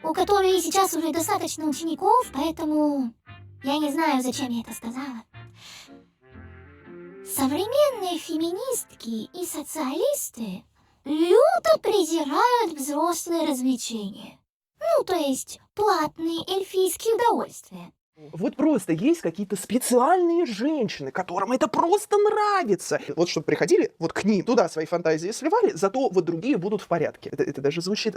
у которой сейчас уже достаточно учеников, поэтому я не знаю, зачем я это сказала. Современные феминистки и социалисты люто презирают взрослые развлечения. Ну, то есть платные эльфийские удовольствия. Вот просто есть какие-то специальные женщины, которым это просто нравится. Вот чтобы приходили, вот к ним туда свои фантазии сливали, зато вот другие будут в порядке. Это даже звучит...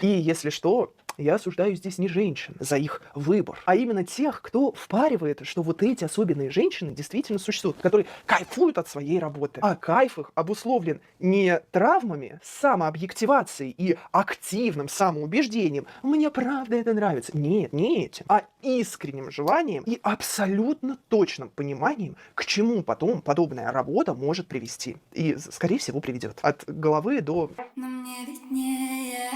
И если что, я осуждаю здесь не женщин за их выбор, а именно тех, кто впаривает, что вот эти особенные женщины действительно существуют, которые кайфуют от своей работы. А кайф их обусловлен не травмами, самообъективацией и активным самоубеждением. Мне правда это нравится. Нет, не этим, а искренним желанием и абсолютно точным пониманием, к чему потом подобная работа может привести. И, скорее всего, приведет. От головы до... Но мне виднее.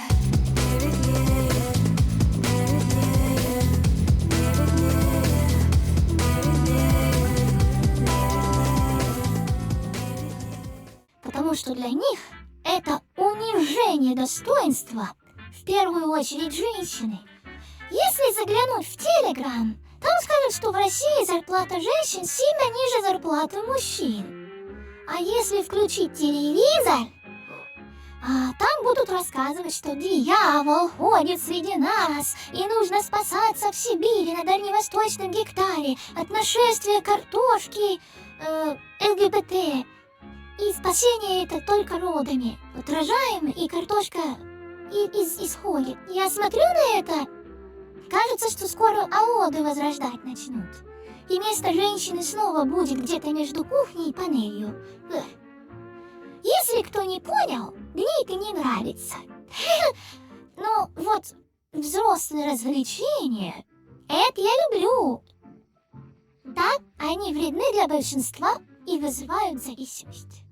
Потому что для них это унижение достоинства, в первую очередь женщины. Если заглянуть в Телеграм, там скажут, что в России зарплата женщин сильно ниже зарплаты мужчин. А если включить телевизор, там будут рассказывать, что дьявол ходит среди нас, и нужно спасаться в Сибири на дальневосточном гектаре от нашествия картошки ЛГБТ. И спасение это только родами. Вот рожаем, и картошка исходит. Я смотрю на это, кажется, что скоро аоды возрождать начнут. И место женщины снова будет где-то между кухней и панелью. Если кто не понял, мне это не нравится. Но вот взрослые развлечения, это я люблю. Да, они вредны для большинства и вызывают зависимость.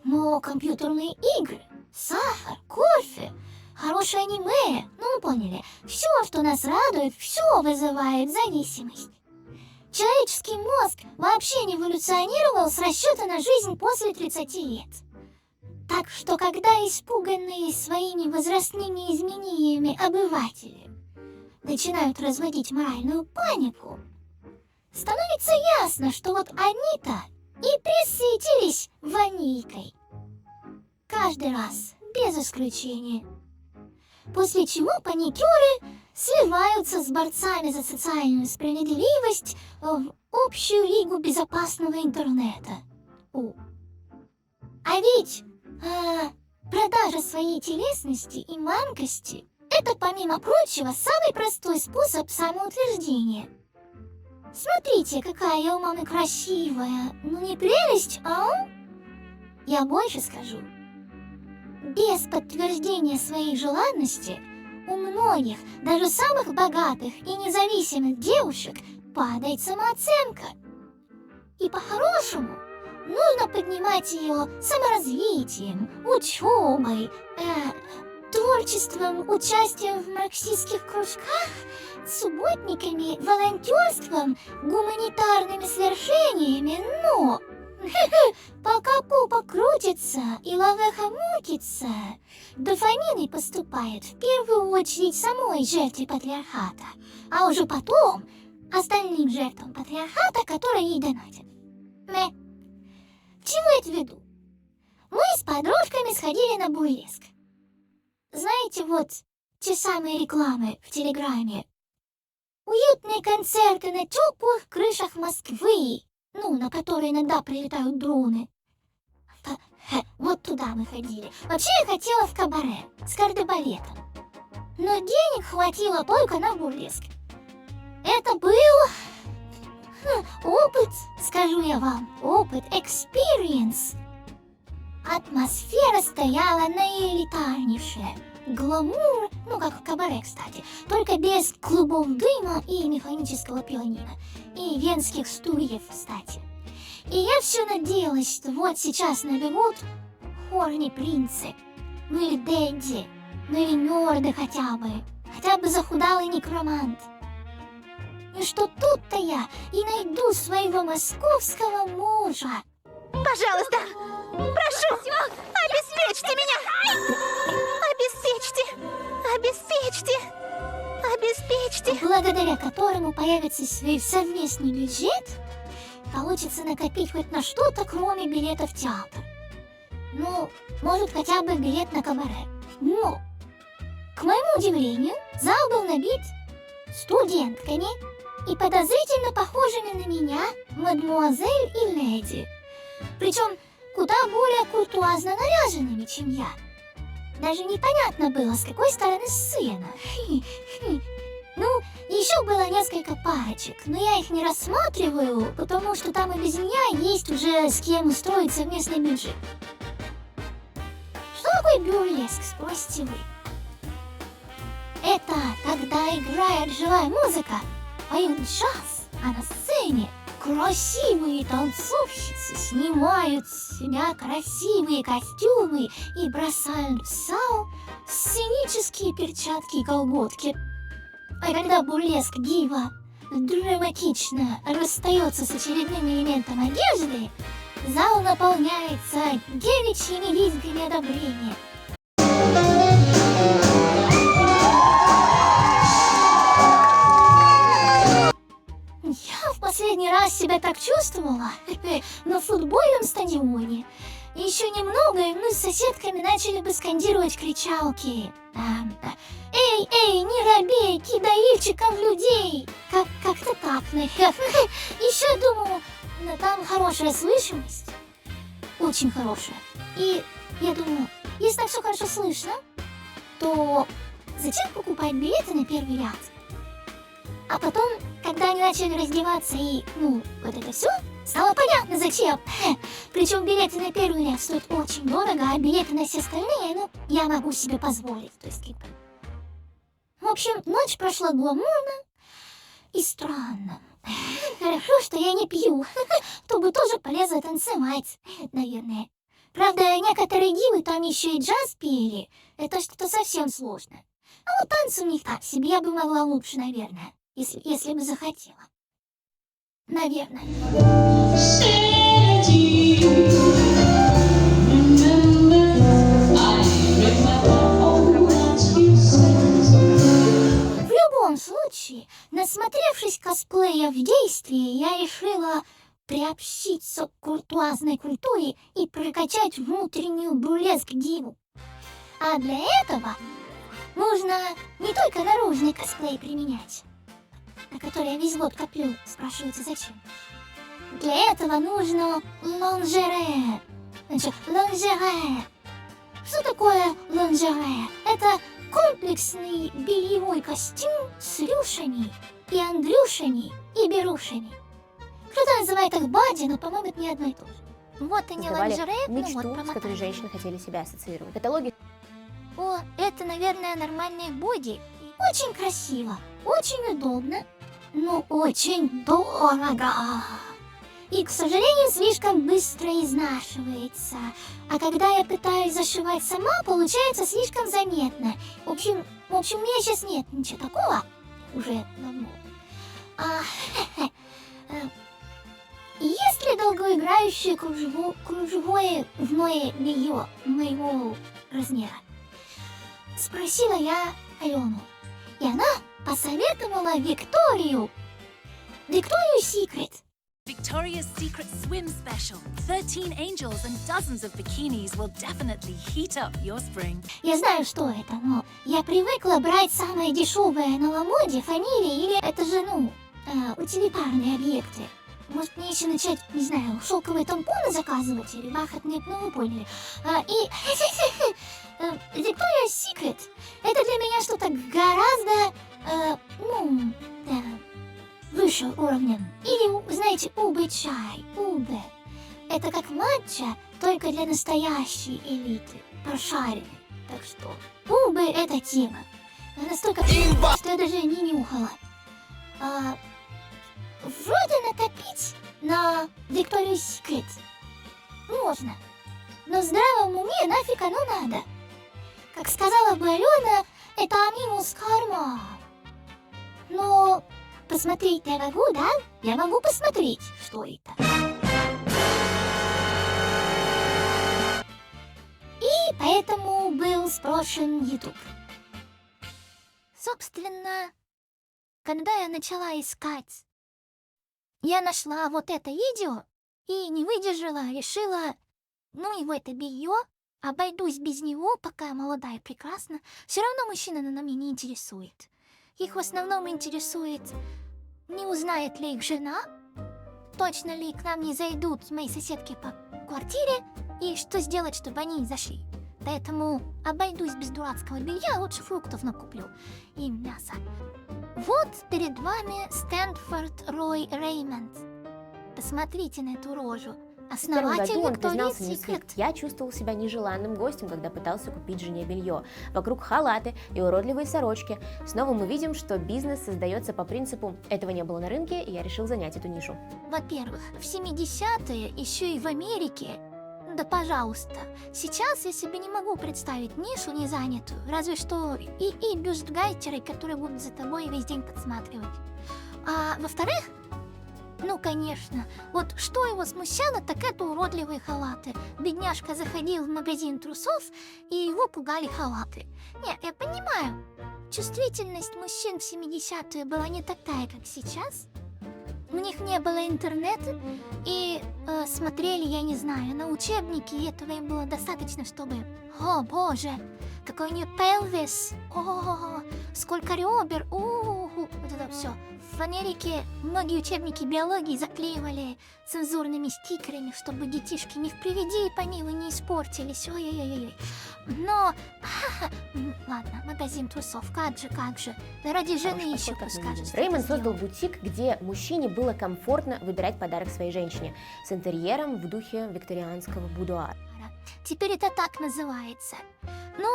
Но компьютерные игры, сахар, кофе, хорошее аниме, ну поняли, все, что нас радует, все вызывает зависимость. Человеческий мозг вообще не эволюционировал с расчета на жизнь после 30 лет. Так что, когда испуганные своими возрастными изменениями обыватели начинают разводить моральную панику, становится ясно, что вот они-то и присытились ванилькой. Каждый раз, без исключения. После чего паникеры сливаются с борцами за социальную справедливость в общую лигу безопасного интернета. А ведь продажа своей телесности и манкости – это, помимо прочего, самый простой способ самоутверждения. Смотрите, какая я у мамы красивая, ну не прелесть, а? Я больше скажу. Без подтверждения своей желанности у многих, даже самых богатых и независимых девушек падает самооценка. И по-хорошему нужно поднимать ее саморазвитием, учебой, творчеством, участием в марксистских кружках, субботниками, волонтерством, гуманитарными свершениями, но пока попа крутится и лавеха мутится, дофамин поступает в первую очередь самой жертве патриархата, а уже потом остальным жертвам патриархата, которые ей донатят. К чему я это веду? Мы с подружками сходили на бурлеск. Знаете, вот те самые рекламы в Телеграме. Уютные концерты на теплых крышах Москвы, на которые иногда прилетают дроны. Вот туда мы ходили. Вообще я хотела в кабаре с кардебалетом. Но денег хватило только на бурлеск. Это был опыт, скажу я вам, опыт, experience. Атмосфера стояла наилитарнейшая. Гламур, как в кабаре, кстати, только без клубов дыма и механического пианино. И венских стульев, кстати. И я все надеялась, что вот сейчас набегут хорни принцы, или дэдди, или нёрды хотя бы захудалый некромант. И что тут-то я и найду своего московского мужа. Пожалуйста, прошу, обеспечьте меня! Обеспечьте! Обеспечьте! благодаря которому появится свой совместный бюджет, получится накопить хоть на что-то, кроме билета в театр. Ну, может, хотя бы билет на кабаре. Но, к моему удивлению, зал был набит студентками и подозрительно похожими на меня мадмуазель и леди. Причем куда более куртуазно наряженными, чем я. Даже непонятно было, с какой стороны сцена. Ну, еще было несколько парочек, но я их не рассматриваю, потому что там и без меня есть уже с кем устроить совместный бюджет. Что такое бюрлеск, спросите вы? Это когда играет живая музыка, поют джаз, а на сцене красивые танцовщицы снимают с себя красивые костюмы и бросают в зал сценические перчатки и колготки. А когда бурлеск дива драматично расстается с очередным элементом одежды, зал наполняется девичьими визгами одобрения. Я в последний раз себя так чувствовала на футбольном стадионе. Еще немного, и мы с соседками начали бы скандировать кричалки. Эй, эй, не робей, кидай лифчиком в людей. Как-то так, наверное. Еще думаю, там хорошая слышимость. Очень хорошая. И я думаю, если так все хорошо слышно, то зачем покупать билеты на первый ряд? А потом, когда они начали раздеваться и, вот это все, стало понятно зачем. Причем билеты на первый ряд стоят очень дорого, а билеты на все остальные, я могу себе позволить. То есть, в общем, ночь прошла гламурно и странно. Хорошо, что я не пью, то бы тоже полезла танцевать, наверное. Правда, некоторые дивы там еще и джаз пели, это что-то совсем сложное. А вот танцы у них так себе, я бы могла лучше, наверное, если бы захотела. Наверное. В любом случае, насмотревшись косплея в действии, я решила приобщиться к куртуазной культуре и прокачать внутреннюю бурлеск-диву. А для этого нужно не только наружный косплей применять, на который я весь год коплю, спрашивается зачем. Для этого нужно лонжере. Значит, лонжере. Что такое лонжере? Это комплексный бельевой костюм с рюшами и андрюшами и берушами. Кто-то называет их бади, но, по-моему, это не одно и то же. Вот и не Создавали лонжере, мечту, с промотали. которой женщины хотели себя ассоциировать. Каталоги О, это, наверное, нормальные боди. Очень красиво, очень удобно, но очень дорого. И, к сожалению, слишком быстро изнашивается. А когда я пытаюсь зашивать сама, получается слишком заметно. В общем, у меня сейчас нет ничего такого. Уже давно. Есть ли долгоиграющее кружевое вное белье моего размера? Спросила я Алену. И она посоветовала Викторию Secret. Victoria's Secret Swim Special. 13 angels and dozens of bikinis will definitely heat up your spring. Я знаю, что это, но я привыкла брать самое дешевое на Ламоде, фамилии или это же, утилитарные объекты. Может, мне еще начать, не знаю, шелковые тампоны заказывать или бархатные, вы поняли. Victoria's Secret — это для меня что-то гораздо, выше уровнем. Или, знаете, УБ-чай, УБ. Это как матча, только для настоящей элиты, прошаренной. Так что, УБ — это тема. Она настолько вкусная, что я даже не нюхала. Вроде накопить на Victoria's Secret можно, но в здравом уме нафиг оно надо. Как сказала бы Алена, это минус карма. Но посмотреть я могу, да? Я могу посмотреть, что это. И поэтому был спрошен YouTube. Собственно, когда я начала искать, я нашла вот это видео и не выдержала, решила, ну его это белье, обойдусь без него, пока я молодая и прекрасна. Все равно мужчина нами не интересует. Их в основном интересует, не узнает ли их жена, точно ли к нам не зайдут мои соседки по квартире, и что сделать, чтобы они не зашли. Поэтому обойдусь без дурацкого белья, лучше фруктов накуплю и мяса. Вот перед вами Стэнфорд Рой Реймонд. Посмотрите на эту рожу. В первом Основатель году он Victoria's признался мне Secret. вслух: я чувствовал себя нежеланным гостем, когда пытался купить жене белье. Вокруг халаты и уродливые сорочки. Снова мы видим, что бизнес создается по принципу «этого не было на рынке, и я решил занять эту нишу». Во-первых, в 70-е еще и в Америке. Да пожалуйста. Сейчас я себе не могу представить нишу не занятую. Разве что и бюстгальтеры, которые будут за тобой весь день подсматривать. А во-вторых, ну конечно, вот что его смущало, так это уродливые халаты. Бедняжка заходил в магазин трусов, и его пугали халаты. Не, я понимаю, чувствительность мужчин в 70-е была не такая, как сейчас. У них не было интернета, и смотрели, я не знаю, на учебники, и этого им было достаточно, чтобы... О, боже, какой у нее пелвис, о, сколько ребер, вот это все. В Америке многие учебники биологии заклеивали цензурными стикерами, чтобы детишки не в приведи и помилуй не испортились, ой-ой-ой. Но, ладно, магазин трусов, как же, да ради жены еще скажешь. Реймонд создал бутик, где мужчине было комфортно выбирать подарок своей женщине, с интерьером в духе викторианского будуара. Теперь это так называется. Ну,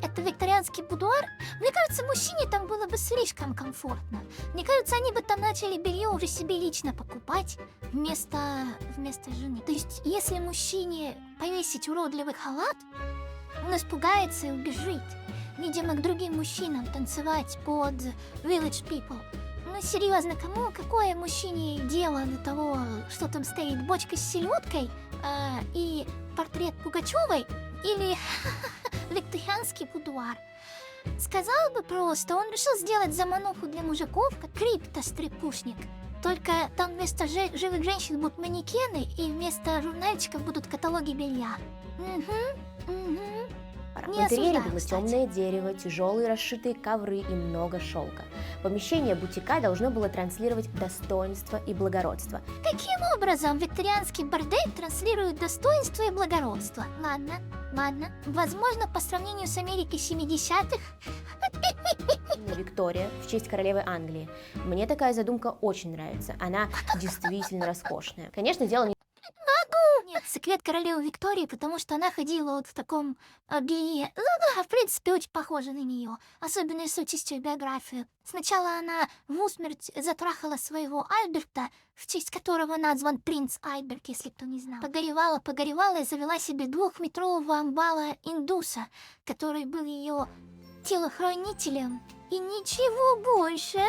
это викторианский будуар. Мне кажется, мужчине там было бы слишком комфортно. Мне кажется, они бы там начали белье уже себе лично покупать вместо жены. То есть, если мужчине повесить уродливый халат, он испугается и убежит. Видимо, к другим мужчинам танцевать под Village People. Ну, серьезно, какое мужчине дело до того, что там стоит бочка с селедкой и портрет Пугачевой или викторианский будуар? Сказал бы просто, он решил сделать замануху для мужиков, как крипто-стрипушник. Только там вместо живых женщин будут манекены, и вместо журнальчиков будут каталоги белья. В Не интерьере осуждаю, было кстати. темное дерево, тяжелые расшитые ковры и много шелка. Помещение бутика должно было транслировать достоинство и благородство. Каким образом викторианский бордель транслирует достоинство и благородство? Ладно. Возможно, по сравнению с Америкой 70-х. Виктория в честь королевы Англии. Мне такая задумка очень нравится. Она действительно роскошная. Конечно, дело не Нет, секрет королевы Виктории, потому что она ходила вот в таком белье. Ну, в принципе, очень похоже на нее. Особенно если учесть ее биографию. Сначала она в усмерть затрахала своего Альберта, в честь которого назван принц Альберт, если кто не знал. Погоревала и завела себе 2-метрового амбала-индуса, который был ее телохранителем. И ничего больше.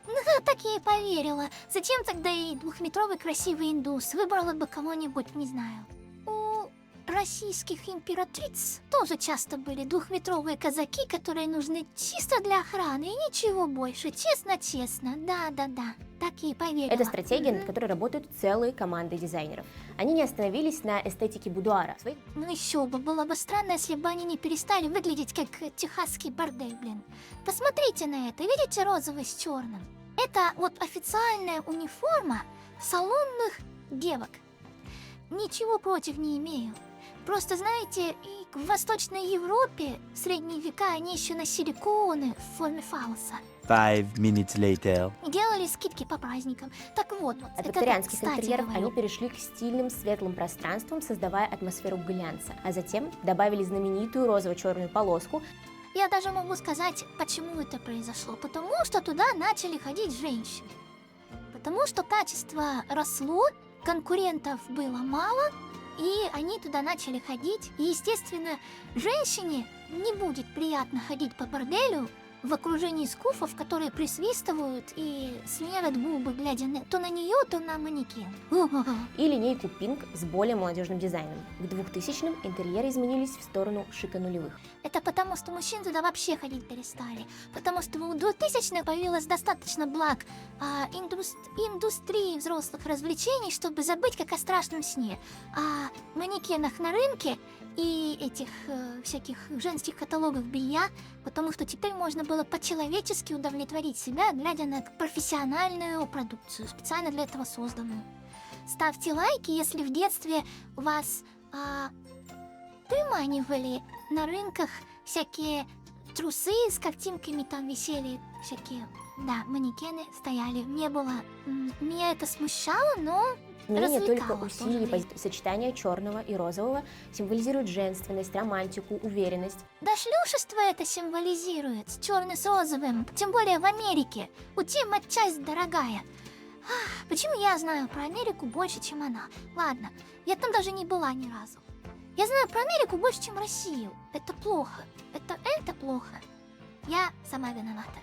Ну, так я и поверила. Зачем тогда и 2-метровый красивый индус? Выбрала бы кого-нибудь, не знаю. У российских императриц тоже часто были 2-метровые казаки, которые нужны чисто для охраны, и ничего больше. Честно. Да. Так я и поверила. Это стратегия, над которой работают целые команды дизайнеров. Они не остановились на эстетике будуара. Ну еще бы, было бы странно, если бы они не перестали выглядеть как техасский бордель, блин. Посмотрите на это, видите розовый с черным? Это вот официальная униформа салонных девок. Ничего против не имею. Просто, знаете, и в Восточной Европе в средние века они еще носили короны в форме фалоса. 5 minutes later. И делали скидки по праздникам. Так вот, От это викторианских кстати интерьеров говорю. они перешли к стильным светлым пространствам, создавая атмосферу глянца, а затем добавили знаменитую розово-черную полоску. Я даже могу сказать, почему это произошло. Потому что туда начали ходить женщины. Потому что качество росло, конкурентов было мало, и они туда начали ходить. И, естественно, женщине не будет приятно ходить по борделю в окружении скуфов, которые присвистывают и смерят губы, глядя то на нее, то на манекен. И линейку Pink с более молодежным дизайном. К 2000-м интерьеры изменились в сторону шика нулевых. Это потому, что мужчин туда вообще ходить перестали. Потому что у 2000-х появилось достаточно благ индустрии взрослых развлечений, чтобы забыть как о страшном сне. О манекенах на рынке и этих всяких женских каталогах белья, потому что теперь можно было по-человечески удовлетворить себя, глядя на профессиональную продукцию, специально для этого созданную. Ставьте лайки, если в детстве вас приманивали на рынках всякие трусы с картинками, там висели всякие, да, манекены стояли. Не было, меня это смущало, но Изменения только развлекало в то же усилили время. сочетание черного и розового, символизируют женственность, романтику, уверенность. Да шлюшество это символизирует, черный с розовым, тем более в Америке. У Тима часть дорогая. Почему я знаю про Америку больше, чем она? Ладно, я там даже не была ни разу. Я знаю про Америку больше, чем Россию. Это плохо. Это плохо. Я сама виновата.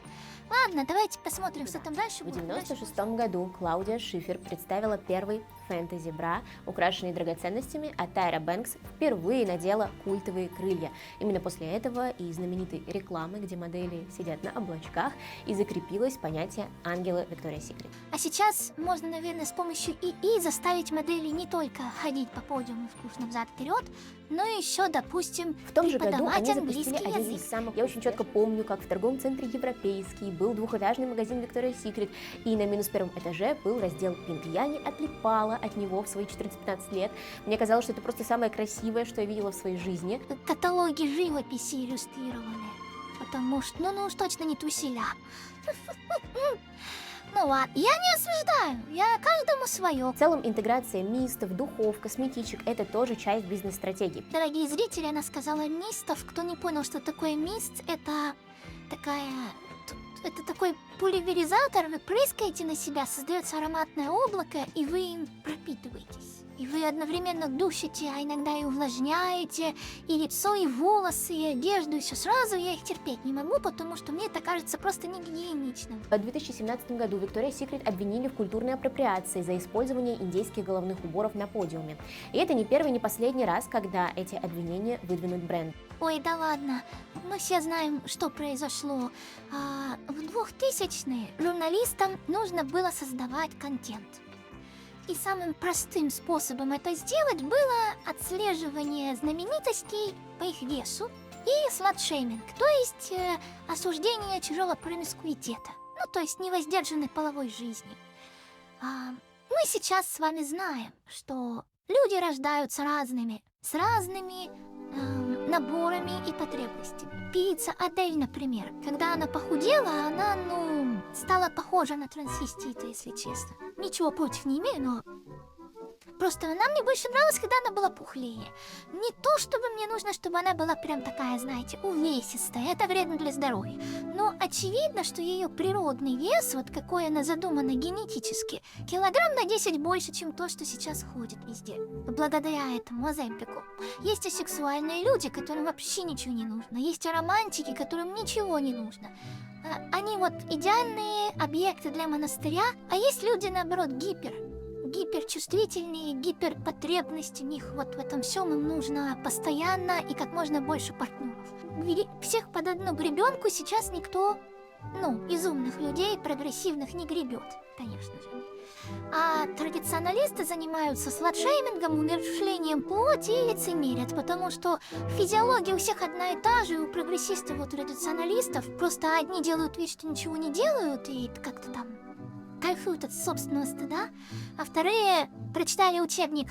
Ладно, давайте посмотрим, что там дальше В будет. 1996 году Клаудия Шифер представила первый фэнтези-бра, украшенный драгоценностями, а Тайра Бэнкс впервые надела культовые крылья. Именно после этого и знаменитой рекламы, где модели сидят на облачках, и закрепилось понятие ангела Виктория Секрет. А сейчас можно, наверное, с помощью ИИ заставить модели не только ходить по подиуму вкусно взад-вперед, но еще, допустим, В том же году преподавать они запустили английский один язык. из самых... Я очень четко помню, как в торговом центре Европейский был двухэтажный магазин Victoria's Secret, и на минус первом этаже был раздел Pink. Я не отлипала от него в свои 14-15 лет. Мне казалось, что это просто самое красивое, что я видела в своей жизни. Каталоги живописи иллюстрированы. Потому что, ну уж точно не туселя. Ну ладно, я не осуждаю, я каждому свое. В целом, интеграция мистов, духов, косметичек – это тоже часть бизнес-стратегии. Дорогие зрители, она сказала мистов. Кто не понял, что такое мист, это такой пульверизатор. Вы прыскаете на себя, создается ароматное облако, и вы им пропитываетесь. И вы одновременно душите, а иногда и увлажняете, и лицо, и волосы, и одежду, и все сразу. Я их терпеть не могу, потому что мне это кажется просто негигиеничным. В 2017 году Victoria's Secret обвинили в культурной апроприации за использование индейских головных уборов на подиуме. И это не первый, не последний раз, когда эти обвинения выдвинут бренд. Ой, да ладно, мы все знаем, что произошло. В 2000-е журналистам нужно было создавать контент. И самым простым способом это сделать было отслеживание знаменитостей по их весу и сладшейминг, то есть осуждение чужого промискуитета, ну то есть невоздержанной половой жизни. Мы сейчас с вами знаем, что люди рождаются разными, с разными наборами и потребностями. Певица Адель, например, когда она похудела, она, стала похожа на трансвестита, если честно. Ничего против не имею, но просто она мне больше нравилась, когда она была пухлее. Не то, чтобы мне нужно, чтобы она была прям такая, знаете, увесистая. Это вредно для здоровья. Но очевидно, что ее природный вес, вот какой она задумана генетически, килограмм на 10 больше, чем то, что сейчас ходит везде. Благодаря этому Оземпику. Есть асексуальные люди, которым вообще ничего не нужно. Есть романтики, которым ничего не нужно. Они вот идеальные объекты для монастыря, а есть люди, наоборот, гиперчувствительные, гиперпотребность у них вот в этом всем, им нужно постоянно и как можно больше партнеров. Всех под одну гребенку сейчас никто, из умных людей прогрессивных не гребет, конечно же. А традиционалисты занимаются сладшеймингом, умерщвлением плоти и лицемерят, потому что физиология у всех одна и та же, у прогрессистов, у традиционалистов, просто одни делают вид, что ничего не делают и как-то там кайфуют от собственного стыда, а вторые прочитали учебник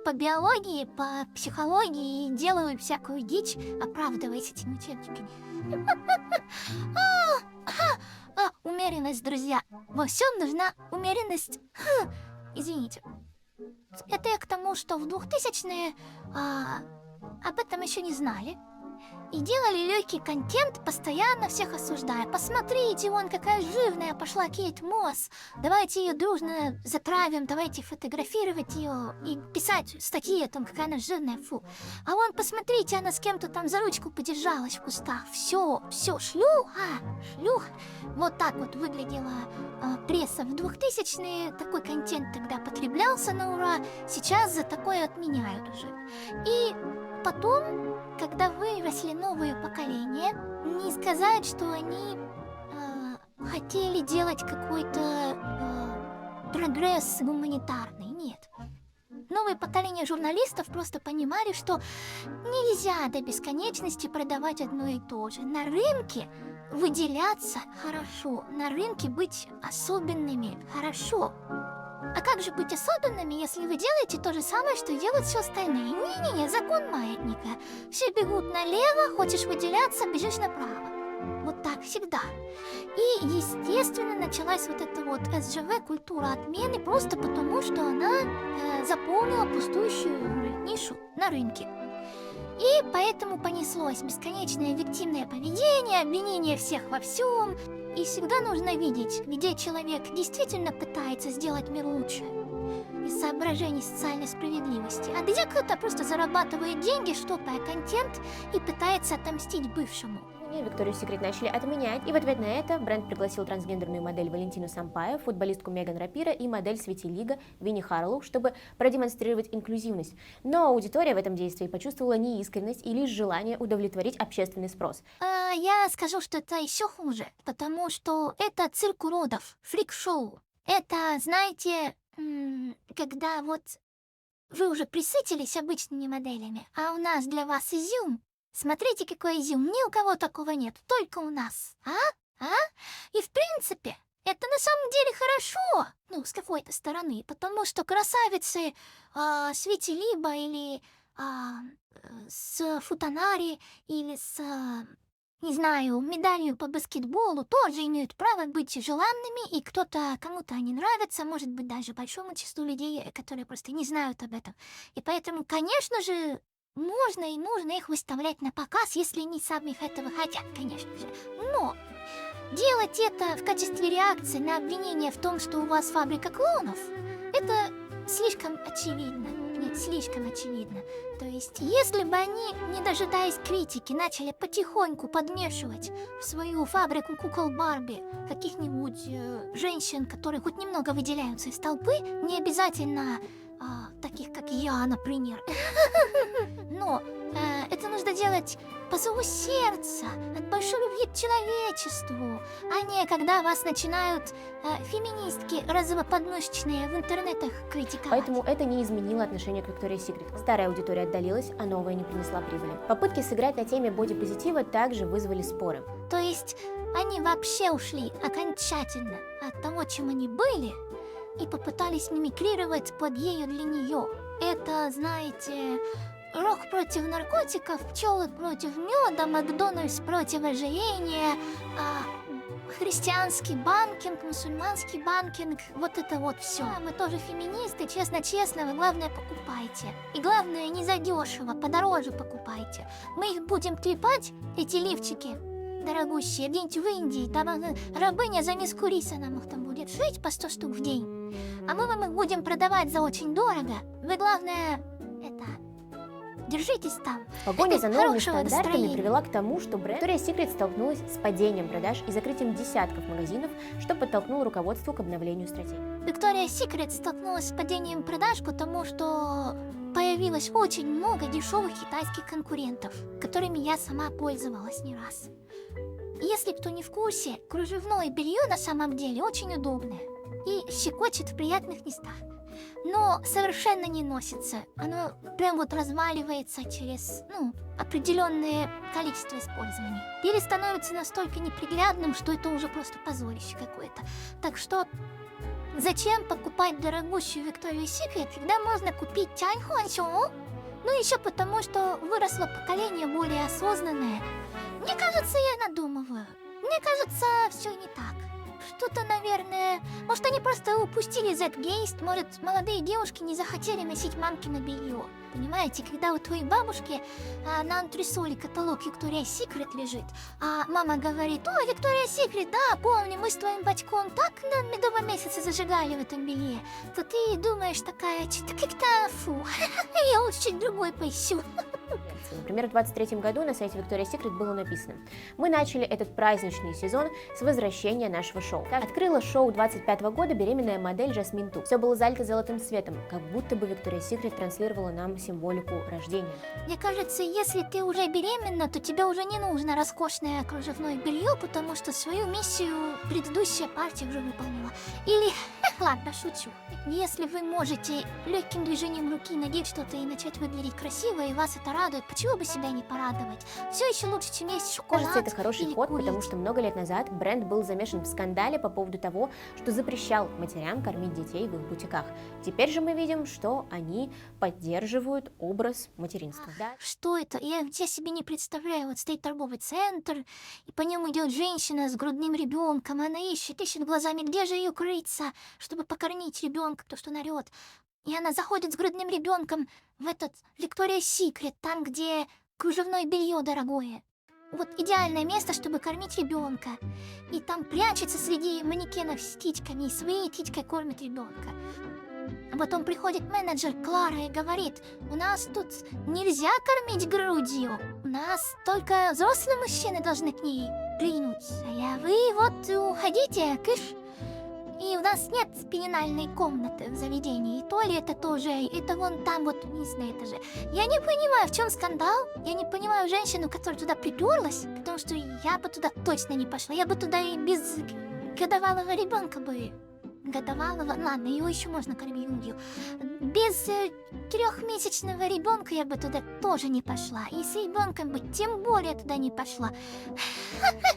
по биологии, по психологии и делают всякую дичь, оправдываясь этими учебниками. Умеренность, друзья. Во всем нужна умеренность. Извините. Это я к тому, что в 2000-е об этом еще не знали. и делали легкий контент, постоянно всех осуждая. Посмотрите, вон какая жирная пошла Кейт Мосс. Давайте ее дружно затравим, давайте фотографировать ее и писать статьи о том, какая она жирная, фу. А вон, посмотрите, она с кем-то там за ручку подержалась в кустах. Все, шлюха. Вот так вот выглядела пресса в 2000-е. Такой контент тогда потреблялся на ура. Сейчас за такое отменяют уже. И потом, когда выросли новые поколения, не сказать, что они хотели делать какой-то прогресс гуманитарный, нет. Новые поколения журналистов просто понимали, что нельзя до бесконечности продавать одно и то же. На рынке выделяться хорошо, на рынке быть особенными хорошо. А как же быть особенными, если вы делаете то же самое, что делают все остальные? Не-не-не, закон маятника. Все бегут налево, хочешь выделяться, бежишь направо. Вот так всегда. И, естественно, началась вот эта вот СЖВ, культура отмены, просто потому, что она заполнила пустующую нишу на рынке. И поэтому понеслось бесконечное виктимное поведение, обвинение всех во всем. И всегда нужно видеть, где человек действительно пытается сделать мир лучше из соображений социальной справедливости, а где кто-то просто зарабатывает деньги, штопая контент и пытается отомстить бывшему. Викторию Секрет начали отменять, и в ответ на это бренд пригласил трансгендерную модель Валентину Сампао, футболистку Меган Рапира и модель Светилига Винни Харлоу, чтобы продемонстрировать инклюзивность. Но аудитория в этом действии почувствовала неискренность и лишь желание удовлетворить общественный спрос. Я скажу, что это еще хуже, потому что это цирк уродов, фрик-шоу. Это, знаете, когда вот вы уже присытились обычными моделями, а у нас для вас изюм. Смотрите, какой изюм, ни у кого такого нет, только у нас. И в принципе, это на самом деле хорошо, ну, с какой-то стороны, потому что красавицы Светилиба или с Футанари или с, не знаю, медалью по баскетболу тоже имеют право быть желанными, и кому-то они нравятся, может быть, даже большому числу людей, которые просто не знают об этом. И поэтому, конечно же, можно и нужно их выставлять на показ, если они сами этого хотят, конечно же. Но делать это в качестве реакции на обвинение в том, что у вас фабрика клонов, это слишком очевидно. Нет, слишком очевидно. То есть, если бы они, не дожидаясь критики, начали потихоньку подмешивать в свою фабрику кукол Барби каких-нибудь женщин, которые хоть немного выделяются из толпы, не обязательно таких, как я, например. Но это нужно делать по зову сердца, от большой любви к человечеству, а не когда вас начинают феминистки розово-подмышечные в интернетах критиковать. Поэтому это не изменило отношение к Виктории Секрет. Старая аудитория отдалилась, а новая не принесла прибыли. Попытки сыграть на теме бодипозитива также вызвали споры. То есть они вообще ушли окончательно от того, чем они были, и попытались мимикрировать под ею для нее. Это, знаете, рок против наркотиков, пчелы против меда, Макдональдс против ожирения, христианский банкинг, мусульманский банкинг, вот это вот все. Мы тоже феминисты, честно-честно, вы главное покупайте. И главное, не задешево, подороже покупайте. Мы их будем клепать, эти лифчики дорогущие, где-нибудь в Индии, там рабыня за миску риса нам их там будет шить по 100 штук в день. А мы вам их будем продавать за очень дорого. Вы, главное, держитесь там. Погоня за новыми Хорошего стандартами настроения. привела к тому, что бренд Victoria's Secret столкнулась с падением продаж и закрытием десятков магазинов, что подтолкнуло руководство к обновлению стратегии. Victoria's Secret столкнулась с падением продаж, потому что появилось очень много дешевых китайских конкурентов, которыми я сама пользовалась не раз. Если кто не в курсе, кружевное белье на самом деле очень удобное и щекочет в приятных местах. Но совершенно не носится. Оно прям вот разваливается через, определенное количество использований. Или становится настолько неприглядным, что это уже просто позорище какое-то. Так что зачем покупать дорогущую Victoria's Secret, когда можно купить Тяньхуанчжоу? Ну еще потому, что выросло поколение более осознанное. Мне кажется, я надумываю. Мне кажется, все не так. что-то, наверное... Может, они просто упустили Zeitgeist, может, молодые девушки не захотели носить мамкино белье. Понимаете, когда у твоей бабушки на антресоле каталог Victoria's Secret лежит, а мама говорит: «О, Victoria's Secret, да, помню, мы с твоим батьком так на медовом месяце зажигали в этом белье», то ты думаешь такая, что-то как-то фу, я лучше чуть другой поищу. Например, в 23 году на сайте Victoria's Secret было написано: «Мы начали этот праздничный сезон с возвращения нашего шоу». Открыла шоу 25 года беременная модель Жасмин Ту. Все было залито золотым светом, как будто бы Victoria's Secret транслировала нам символику рождения. Мне кажется, если ты уже беременна, то тебе уже не нужно роскошное кружевное белье, потому что свою миссию предыдущая партия уже выполнила. Или, ладно, шучу. Если вы можете легким движением руки надеть что-то и начать выглядеть красиво, и вас это радует, почему бы себя не порадовать? Все еще лучше, чем есть шоколад. Кажется, это хороший или ход, курица. потому что много лет назад бренд был замешан в скандале по поводу того, что запрещал матерям кормить детей в их бутиках. Теперь же мы видим, что они поддерживают образ материнства. Да? Что это? Я себе не представляю. Вот стоит торговый центр, и по нему идет женщина с грудным ребенком. Она ищет глазами, где же ее крыться, чтобы покормить ребенка, то что она орет. И она заходит с грудным ребенком в этот Victoria's Secret, там, где кружевное белье дорогое. Вот идеальное место, чтобы кормить ребенка. И там прячется среди манекенов с птичками, и своей птичкой кормит ребенка. А потом приходит менеджер Клара и говорит: «У нас тут нельзя кормить грудью. У нас только взрослые мужчины должны к ней принуться. А вы вот уходите, кыш». И у нас нет пеленальной комнаты в заведении, и туалета тоже, это вон там вот вниз на этаже. Я не понимаю, в чем скандал, я не понимаю женщину, которая туда приперлась, потому что я бы туда точно не пошла, я бы туда и без годовалого ребенка бы. Годовалого, ладно, его еще можно кормить грудью. Без 3-месячного ребенка я бы туда тоже не пошла, и с ребенком бы тем более туда не пошла.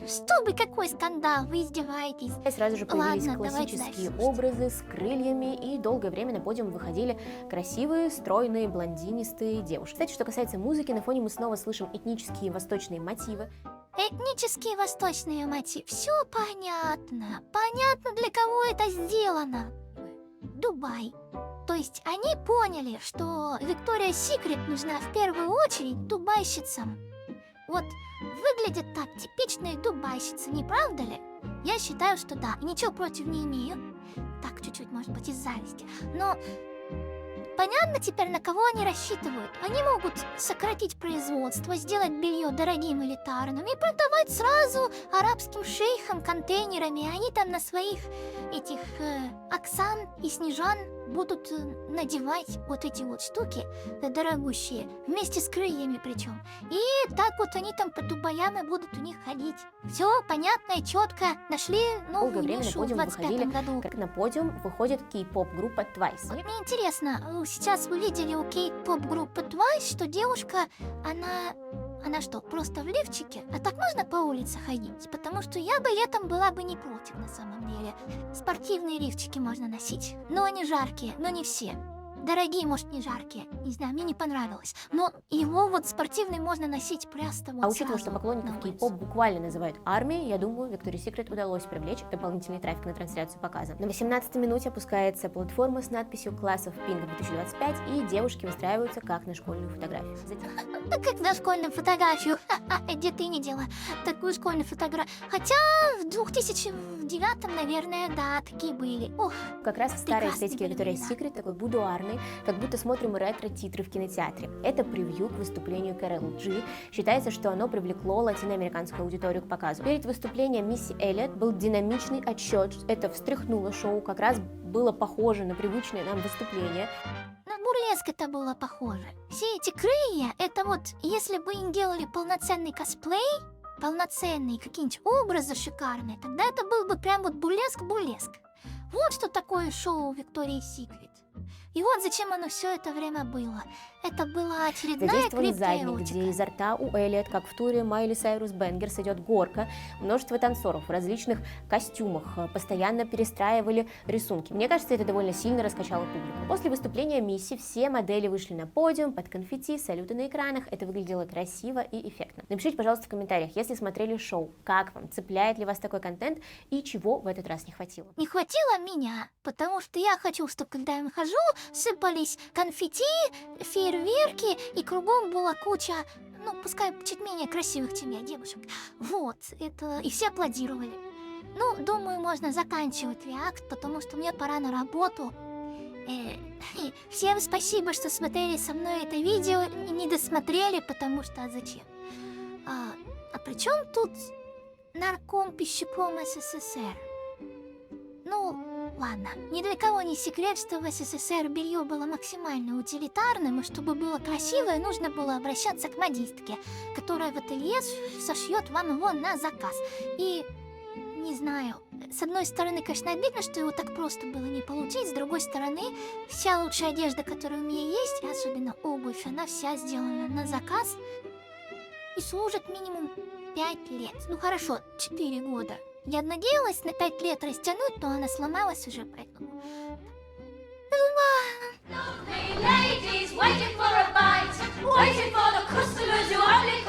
Что бы, какой скандал, вы издеваетесь. И сразу же появились Ладно, давайте классические дальше. образы с крыльями, и долгое время на подиум выходили красивые, стройные, блондинистые девушки. Кстати, что касается музыки, на фоне мы снова слышим этнические восточные мотивы. Этнические восточные мотивы. Все понятно. Понятно, для кого это сделано. Дубай. То есть они поняли, что Victoria's Secret нужна в первую очередь дубайщицам. Вот выглядит так типичная дубайщица, не правда ли? Я считаю, что да, и ничего против не имею. Так, чуть-чуть, может быть, из зависти. Но понятно теперь, на кого они рассчитывают. Они могут сократить производство, сделать белье дорогим, элитарным и продавать сразу арабским шейхам контейнерами. Они там на своих этих Оксан и Снежан будут надевать вот эти вот штуки дорогущие, вместе с крыльями причем. И так вот они там по Дубаям и будут у них ходить. Все понятно и четко. Нашли Долгое новую время на нишу в подиум 25 выходили, году. как на подиум выходит кей-поп-группа Twice. Вот мне интересно, сейчас вы видели у кей-поп группы Twice, что девушка, она что, просто в лифчике? А так можно по улице ходить? Потому что я бы летом была бы не против на самом деле. Спортивные лифчики можно носить, но они жаркие, но не все. Дорогие, может, не жаркие. Не знаю, мне не понравилось. Но его вот спортивный можно носить просто вот А учитывая, сразу что поклонников на кей-поп улицу. буквально называют армией, я думаю, Victoria's Secret удалось привлечь дополнительный трафик на трансляцию показа. На 18-й минуте опускается платформа с надписью «Class of Pink 2025», и девушки выстраиваются как на школьную фотографию. Затем Да как на школьную фотографию. Где ты не делала такую школьную фотографию? Хотя в 2009, наверное, да, такие были. Ох, как раз в старой Прекрасные эстетике были Victoria's времена. Secret, такой будуарный, как будто смотрим ретро-титры в кинотеатре. Это превью к выступлению Кэрол Джи. Считается, что оно привлекло латиноамериканскую аудиторию к показу. Перед выступлением Мисси Эллиот был динамичный отсчет. Это встряхнуло шоу, как раз было похоже на привычное нам выступление. на бурлеск это было похоже. Все эти крылья, это вот, если бы им делали полноценный косплей, полноценные какие-нибудь образы шикарные, тогда это был бы прям вот бурлеск-бурлеск. Вот что такое шоу Victoria's Secret. И вот зачем оно все это время было. Это была очередная Задействован задник, криптоэротика. где изо рта у Эллиот, как в туре Майли Сайрус Бенгерс, идет горка. Множество танцоров в различных костюмах постоянно перестраивали рисунки. Мне кажется, это довольно сильно раскачало публику. После выступления Мисси все модели вышли на подиум под конфетти, салюты на экранах. Это выглядело красиво и эффектно. Напишите, пожалуйста, в комментариях, если смотрели шоу, как вам, цепляет ли вас такой контент и чего в этот раз не хватило. Не хватило меня, потому что я хочу, чтобы когда я выхожу, сыпались конфетти, фейерверки, и кругом была куча, ну, пускай чуть менее красивых, чем я, девушек. Вот, это... И все аплодировали. Ну, думаю, можно заканчивать реакт, потому что мне пора на работу. Всем спасибо, что смотрели со мной это видео и не досмотрели, потому что зачем? А при чем тут нарком пищепром СССР? Ну, ладно. Ни для кого не секрет, что в СССР белье было максимально утилитарным, и чтобы было красивое, нужно было обращаться к модистке, которая в ателье сошьет вам его на заказ. И, не знаю, с одной стороны, конечно, обидно, что его так просто было не получить, с другой стороны, вся лучшая одежда, которая у меня есть, особенно обувь, она вся сделана на заказ и служит минимум 5 лет. Ну хорошо, 4 года. Я надеялась на 5 лет растянуть, но она сломалась уже, поэтому... Ladies waiting for a bite, waiting for the customers who only